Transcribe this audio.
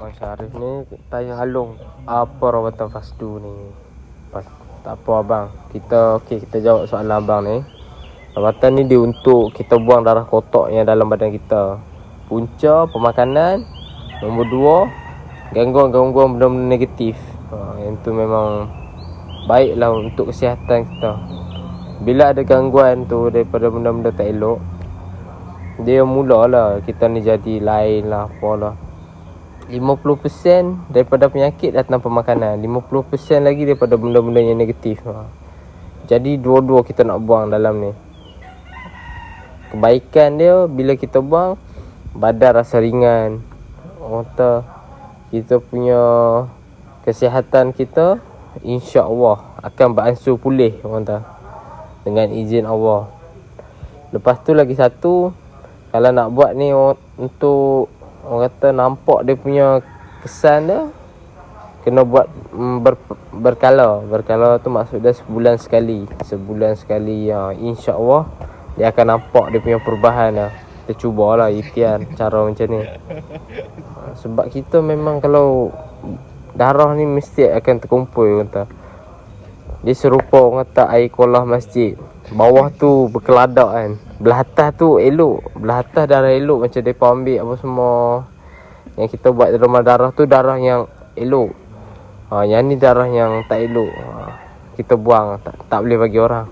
Abang Syarif ni tanya halung apa rawatan fasdu ni. Tak apa abang. Kita jawab soalan abang ni. Rawatan ni dia untuk kita buang darah kotak yang dalam badan kita. Punca pemakanan. Nombor 2, gangguan-gangguan benda-benda negatif. Yang tu memang baiklah untuk kesihatan kita. Bila ada gangguan tu daripada benda-benda tak elok, dia mulalah kita ni jadi lain lah, apalah. 50% daripada penyakit datang pemakanan, 50% lagi daripada benda-benda yang negatif. Jadi dua-dua kita nak buang dalam ni. Kebaikan dia bila kita buang, badan rasa ringan. Kita punya kesihatan kita insya-Allah akan beransur pulih, dengan izin Allah. Lepas tu lagi satu, kalau nak buat ni untuk orang kata nampak dia punya kesan dia, kena buat berkala. Berkala tu maksud dia sebulan sekali. InsyaAllah dia akan nampak dia punya perubahan lah. Kita cubalah ikhtiar cara macam ni. Sebab kita memang kalau darah ni mesti akan terkumpul, kata. Dia serupa orang kata air kolah masjid. Bawah tu berkeladak kan. Belah atas tu elok. Belah atas darah elok macam mereka ambil apa semua. Yang kita buat drama darah tu darah yang elok. Yang ni darah yang tak elok. Kita buang. Tak boleh bagi orang.